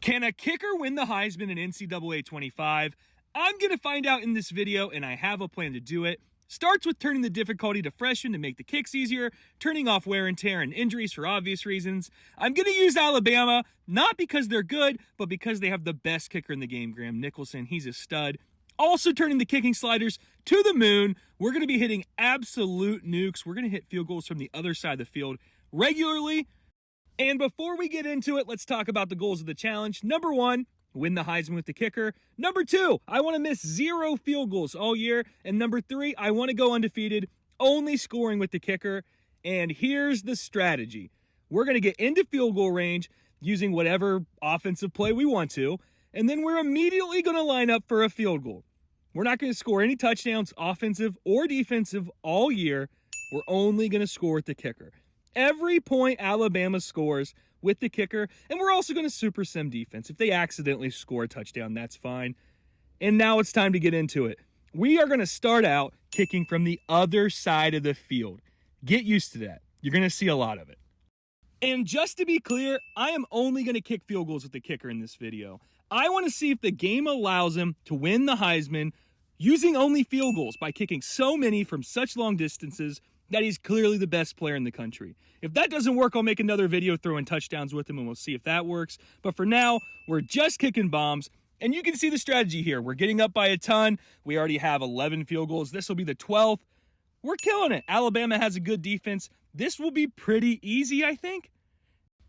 Can a kicker win the Heisman in NCAA 25? I'm going to find out in this video, and I have a plan to do it. Starts with turning the difficulty to freshman to make the kicks easier, turning off wear and tear and injuries for obvious reasons. I'm going to use Alabama, not because they're good, but because they have the best kicker in the game, Graham Nicholson. He's a stud. Also turning the kicking sliders to the moon. We're going to be hitting absolute nukes. We're going to hit field goals from the other side of the field regularly. And before we get into it, let's talk about the goals of the challenge. Number 1, win the Heisman with the kicker. Number 2, I want to miss 0 field goals all year. And number 3, I want to go undefeated, only scoring with the kicker. And here's the strategy. We're going to get into field goal range using whatever offensive play we want to. And then we're immediately going to line up for a field goal. We're not going to score any touchdowns, offensive or defensive, all year. We're only going to score with the kicker. Every point Alabama scores with the kicker, and we're also going to super sim defense. If they accidentally score a touchdown, that's fine. And now it's time to get into it. We are going to start out kicking from the other side of the field. Get used to that. You're going to see a lot of it. And just to be clear, I am only going to kick field goals with the kicker in this video. I want to see if the game allows him to win the Heisman using only field goals by kicking so many from such long distances that he's clearly the best player in the country. If that doesn't work, I'll make another video throwing touchdowns with him, and we'll see if that works. But for now, we're just kicking bombs, and you can see the strategy here. We're getting up by a ton. We already have 11 field goals. This will be the 12th. We're killing it. Alabama has a good defense. This will be pretty easy, I think.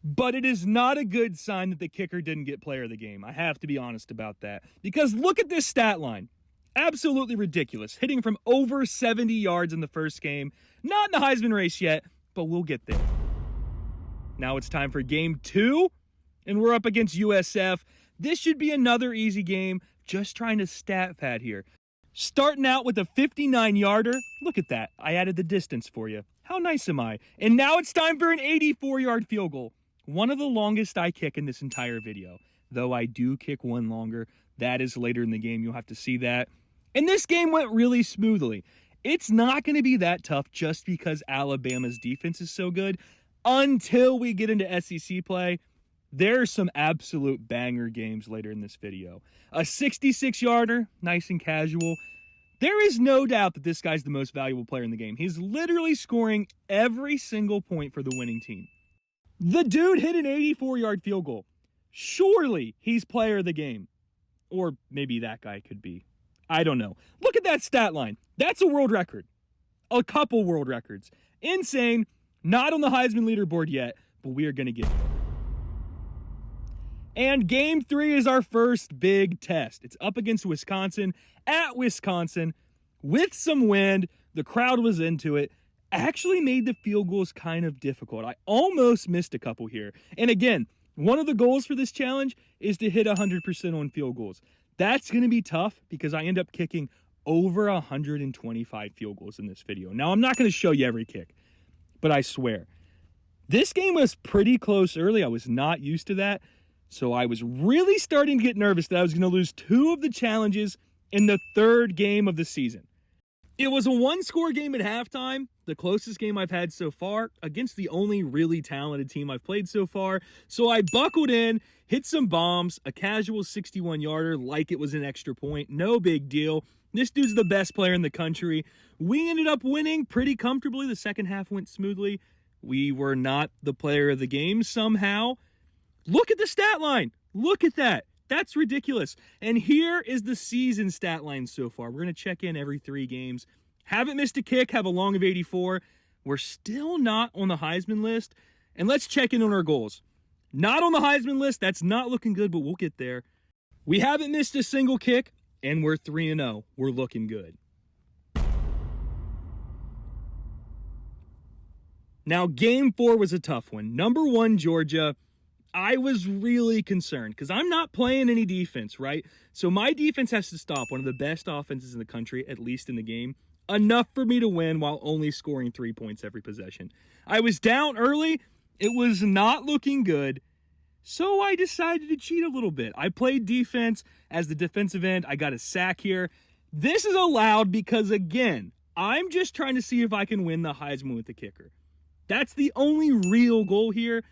But it is not a good sign that the kicker didn't get player of the game. I have to be honest about that. Because look at this stat line. Absolutely ridiculous. Hitting from over 70 yards in the first game. Not in the Heisman race yet, but we'll get there. Now it's time for game 2, and we're up against USF. This should be another easy game. Just trying to stat pad here. Starting out with a 59-yarder. Look at that. I added the distance for you. How nice am I? And now it's time for an 84-yard field goal. One of the longest I kick in this entire video. Though I do kick one longer. That is later in the game. You'll have to see that. And this game went really smoothly. It's not going to be that tough just because Alabama's defense is so good until we get into SEC play. There's some absolute banger games later in this video. A 66-yarder, nice and casual. There is no doubt that this guy's the most valuable player in the game. He's literally scoring every single point for the winning team. The dude hit an 84-yard field goal. Surely he's player of the game. Or maybe that guy could be. I don't know. Look at that stat line. That's a world record. A couple world records. Insane. Not on the Heisman leaderboard yet, but we are going to get there. And game 3 is our first big test. It's up against Wisconsin, at Wisconsin, with some wind. The crowd was into it. Actually made the field goals kind of difficult. I almost missed a couple here. And again, one of the goals for this challenge is to hit 100% on field goals. That's going to be tough because I end up kicking over 125 field goals in this video. Now, I'm not going to show you every kick, but I swear. This game was pretty close early. I was not used to that. So I was really starting to get nervous that I was going to lose 2 of the challenges in the 3rd game of the season. It was a 1-score game at halftime, the closest game I've had so far, against the only really talented team I've played so far. So I buckled in, hit some bombs, a casual 61-yarder like it was an extra point. No big deal. This dude's the best player in the country. We ended up winning pretty comfortably. The second half went smoothly. We were not the player of the game somehow. Look at the stat line. Look at that. That's ridiculous. And here is the season stat line so far. We're going to check in every 3 games. Haven't missed a kick, have a long of 84. We're still not on the Heisman list. And let's check in on our goals. Not on the Heisman list. That's not looking good, but we'll get there. We haven't missed a single kick, and we're 3-0. We're looking good. Now, game 4 was a tough one. Number 1, Georgia. I was really concerned because I'm not playing any defense, right? So my defense has to stop one of the best offenses in the country, at least in the game, enough for me to win while only scoring 3 points every possession. I was down early. It was not looking good. So I decided to cheat a little bit. I played defense as the defensive end. I got a sack here. This is allowed because, again, I'm just trying to see if I can win the Heisman with the kicker. That's the only real goal here.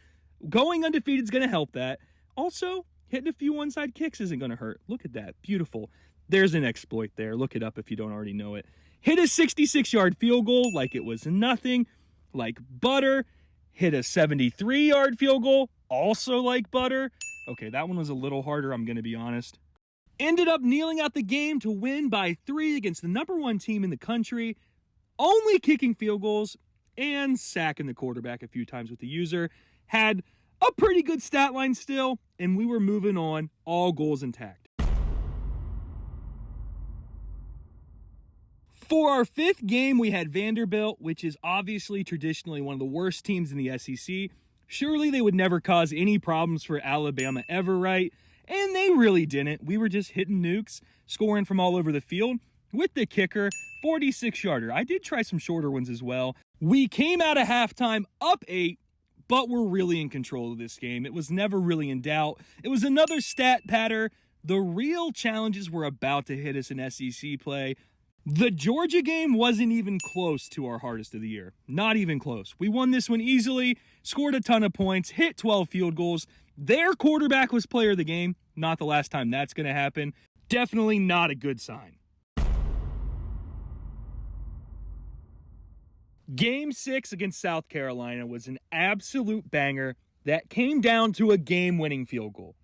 Going undefeated is going to help that. Also, Hitting a few onside kicks isn't going to hurt. Look at that. Beautiful. There's an exploit there. Look it up if you don't already know it. Hit a 66-yard field goal like it was nothing, like butter. Hit a 73-yard field goal, also like butter. Okay, that one was a little harder, I'm going to be honest. Ended up kneeling out the game to win by 3 against the #1 team in the country, only kicking field goals and sacking the quarterback a few times with the user. Had a pretty good stat line still, and we were moving on, all goals intact. For our 5th game, we had Vanderbilt, which is obviously traditionally one of the worst teams in the SEC. Surely they would never cause any problems for Alabama ever, right? And they really didn't. We were just hitting nukes, scoring from all over the field with the kicker, 46-yarder. I did try some shorter ones as well. We came out of halftime up 8, but we're really in control of this game. It was never really in doubt. It was another stat patter. The real challenges were about to hit us in SEC play. The Georgia game wasn't even close to our hardest of the year. Not even close. We won this one easily, scored a ton of points, hit 12 field goals. Their quarterback was player of the game. Not the last time that's going to happen. Definitely not a good sign. Game 6 against South Carolina was an absolute banger that came down to a game-winning field goal.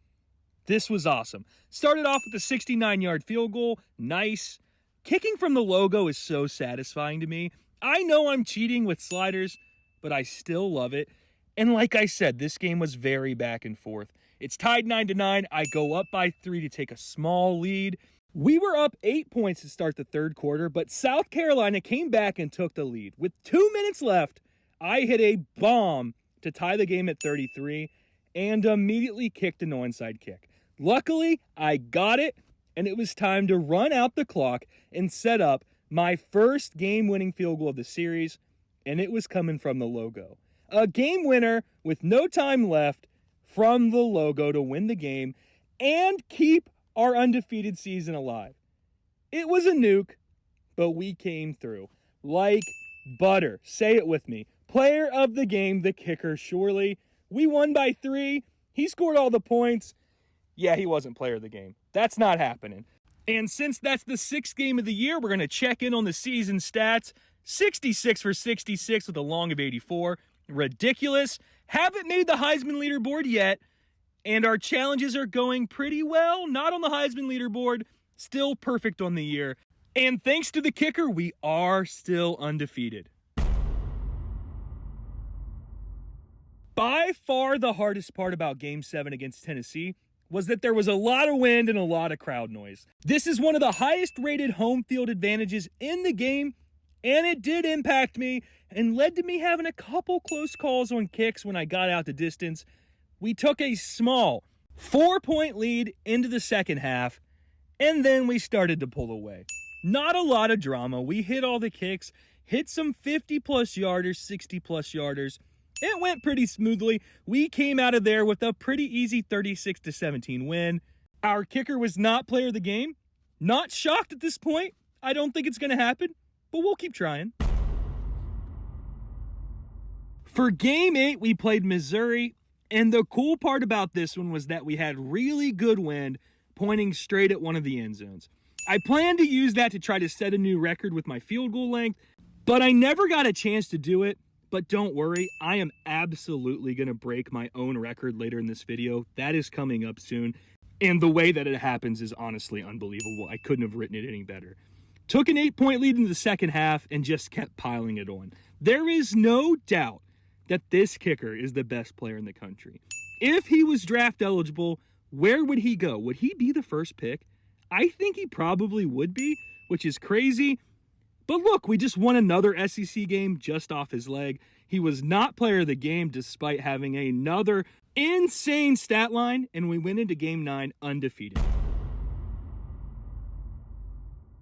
This was awesome. Started off with a 69-yard field goal. Nice. Kicking from the logo is so satisfying to me. I know I'm cheating with sliders, but I still love it. And like I said, this game was very back and forth. It's tied 9-9. I go up by 3 to take a small lead. We were up 8 points to start the third quarter, but South Carolina came back and took the lead. With 2 minutes left, I hit a bomb to tie the game at 33 and immediately kicked an onside kick. Luckily, I got it, and it was time to run out the clock and set up my first game-winning field goal of the series, and it was coming from the logo. A game winner with no time left from the logo to win the game and keep our undefeated season alive. It was a nuke, but we came through like butter. Say it with me. Player of the game, the kicker, surely. We won by 3. He scored all the points. Yeah, he wasn't player of the game. That's not happening. And since that's the 6th game of the year, we're going to check in on the season stats. 66 for 66 with a long of 84. Ridiculous. Haven't made the Heisman leaderboard yet. And our challenges are going pretty well. Not on the Heisman leaderboard. Still perfect on the year. And thanks to the kicker, we are still undefeated. By far the hardest part about Game 7 against Tennessee was that there was a lot of wind and a lot of crowd noise. This is one of the highest rated home field advantages in the game, and it did impact me and led to me having a couple close calls on kicks when I got out the distance. We took a small 4-point lead into the second half, and then we started to pull away. Not a lot of drama. We hit all the kicks, hit some 50-plus yarders, 60-plus yarders. It went pretty smoothly. We came out of there with a pretty easy 36-17 win. Our kicker was not player of the game. Not shocked at this point. I don't think it's going to happen, but we'll keep trying. For Game 8, we played Missouri, and the cool part about this one was that we had really good wind pointing straight at one of the end zones. I planned to use that to try to set a new record with my field goal length, but I never got a chance to do it. But don't worry, I am absolutely going to break my own record later in this video. That is coming up soon. And the way that it happens is honestly unbelievable. I couldn't have written it any better. Took an 8-point lead in the second half and just kept piling it on. There is no doubt that this kicker is the best player in the country. If he was draft eligible, where would he go? Would he be the first pick? I think he probably would be, which is crazy. But look, we just won another SEC game just off his leg. He was not player of the game despite having another insane stat line, and we went into Game 9 undefeated.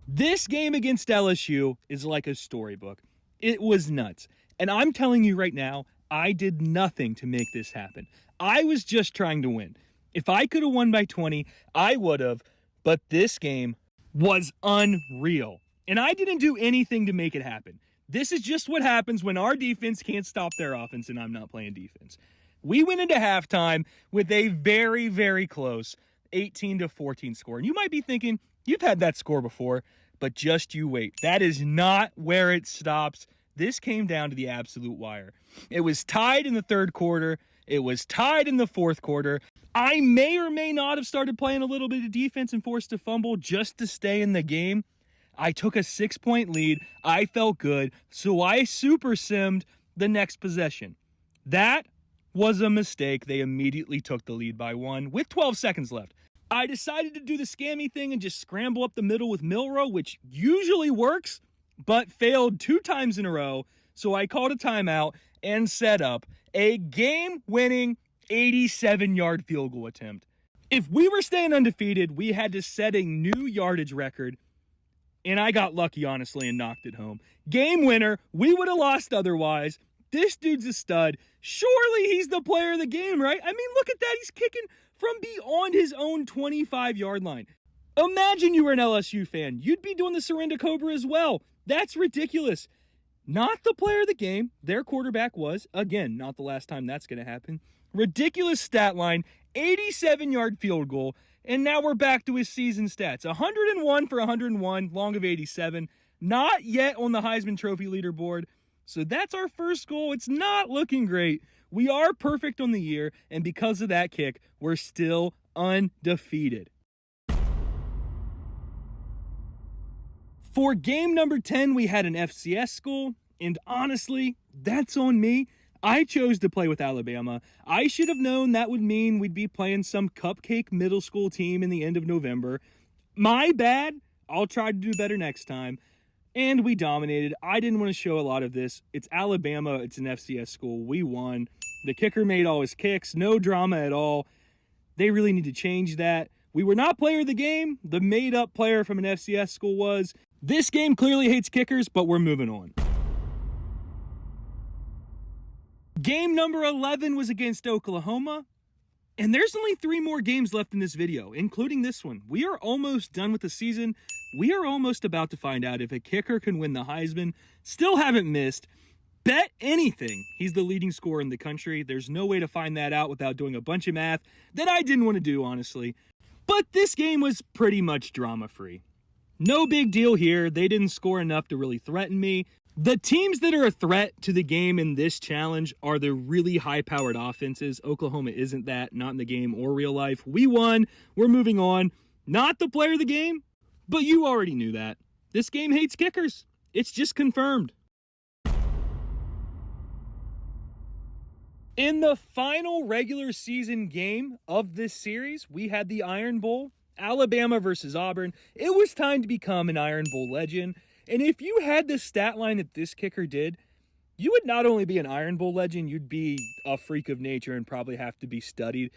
This game against LSU is like a storybook. It was nuts. And I'm telling you right now, I did nothing to make this happen. I was just trying to win. If I could have won by 20, I would have. But this game was unreal. And I didn't do anything to make it happen. This is just what happens when our defense can't stop their offense and I'm not playing defense. We went into halftime with a very, very close 18-14 score. And you might be thinking, you've had that score before, but just you wait. That is not where it stops. This came down to the absolute wire. It was tied in the third quarter. It was tied in the fourth quarter. I may or may not have started playing a little bit of defense and forced a fumble just to stay in the game. I took a 6-point lead. I felt good, so I super simmed the next possession. That was a mistake. They immediately took the lead by 1 with 12 seconds left. I decided to do the scammy thing and just scramble up the middle with Milrow, which usually works, but failed 2 times in a row. So I called a timeout and set up a game-winning 87-yard field goal attempt. If we were staying undefeated, we had to set a new yardage record, and I got lucky, honestly, and knocked it home. Game winner. We would have lost otherwise. This dude's a stud. Surely he's the player of the game, right? I mean, look at that. He's kicking from beyond his own 25-yard line. Imagine you were an LSU fan. You'd be doing the Surrender Cobra as well. That's ridiculous. Not the player of the game. Their quarterback was. Again, not the last time that's going to happen. Ridiculous stat line. 87-yard field goal. And now we're back to his season stats. 101 for 101, long of 87. Not yet on the Heisman Trophy leaderboard. So that's our first goal. It's not looking great. We are perfect on the year, and because of that kick, we're still undefeated. For game number 10, we had an FCS school, and honestly, that's on me. I chose to play with Alabama. I should have known that would mean we'd be playing some cupcake middle school team in the end of November. My bad. I'll try to do better next time. And we dominated. I didn't want to show a lot of this. It's Alabama. It's an FCS school. We won. The kicker made all his kicks. No drama at all. They really need to change that. We were not player of the game. The made-up player from an FCS school was. This game clearly hates kickers, but we're moving on. Game number 11 was against Oklahoma. And there's only 3 more games left in this video, including this one. We are almost done with the season. We are almost about to find out if a kicker can win the Heisman. Still haven't missed. Bet anything he's the leading scorer in the country. There's no way to find that out without doing a bunch of math that I didn't want to do, honestly. But this game was pretty much drama-free. No big deal here. They didn't score enough to really threaten me. The teams that are a threat to the game in this challenge are the really high-powered offenses. Oklahoma isn't that, not in the game or real life. We won. We're moving on. Not the player of the game, but you already knew that. This game hates kickers. It's just confirmed. In the final regular season game of this series, we had the Iron Bowl, Alabama versus Auburn. It was time to become an Iron Bowl legend. And if you had the stat line that this kicker did, you would not only be an Iron Bowl legend, you'd be a freak of nature and probably have to be studied.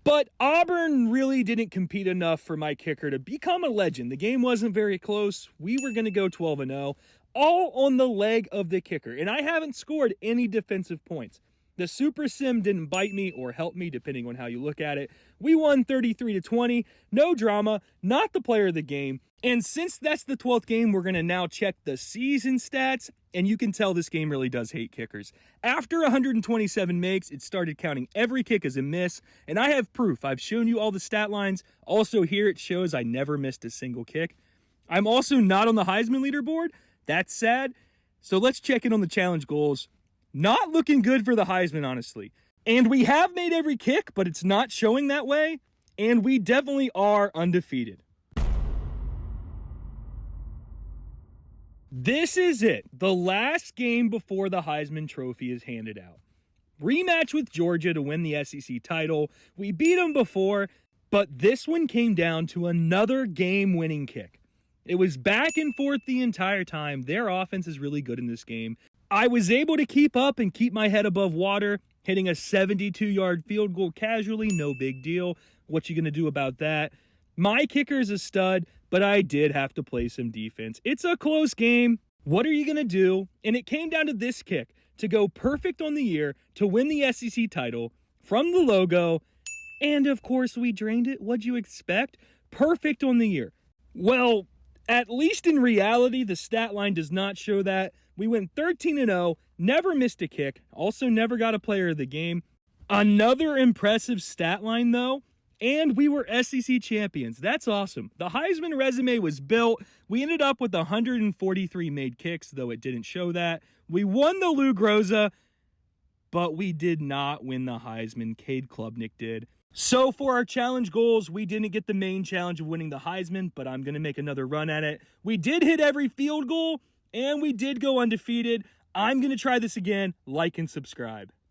But Auburn really didn't compete enough for my kicker to become a legend. The game wasn't very close. We were going to go 12-0, all on the leg of the kicker. And I haven't scored any defensive points. The Super Sim didn't bite me or help me, depending on how you look at it. We won 33-20. No drama. Not the player of the game. And since that's the 12th game, we're going to now check the season stats. And you can tell this game really does hate kickers. After 127 makes, it started counting every kick as a miss. And I have proof. I've shown you all the stat lines. Also here it shows I never missed a single kick. I'm also not on the Heisman leaderboard. That's sad. So let's check in on the challenge goals. Not looking good for the Heisman, honestly. And we have made every kick, but it's not showing that way. And we definitely are undefeated. This is it. The last game before the Heisman Trophy is handed out. Rematch with Georgia to win the SEC title. We beat them before, but this one came down to another game-winning kick. It was back and forth the entire time. Their offense is really good in this game. I was able to keep up and keep my head above water, hitting a 72-yard field goal casually, no big deal. What you going to do about that? My kicker is a stud, but I did have to play some defense. It's a close game. What are you going to do? And it came down to this kick to go perfect on the year to win the SEC title from the logo. And, of course, we drained it. What'd you expect? Perfect on the year. Well, at least in reality, the stat line does not show that. We went 13-0, never missed a kick, also never got a player of the game. Another impressive stat line, though, and we were SEC champions. That's awesome. The Heisman resume was built. We ended up with 143 made kicks, though it didn't show that. We won the Lou Groza, but we did not win the Heisman. Cade Klubnik did. So for our challenge goals, we didn't get the main challenge of winning the Heisman, but I'm going to make another run at it. We did hit every field goal, and we did go undefeated. I'm going to try this again. Like and subscribe.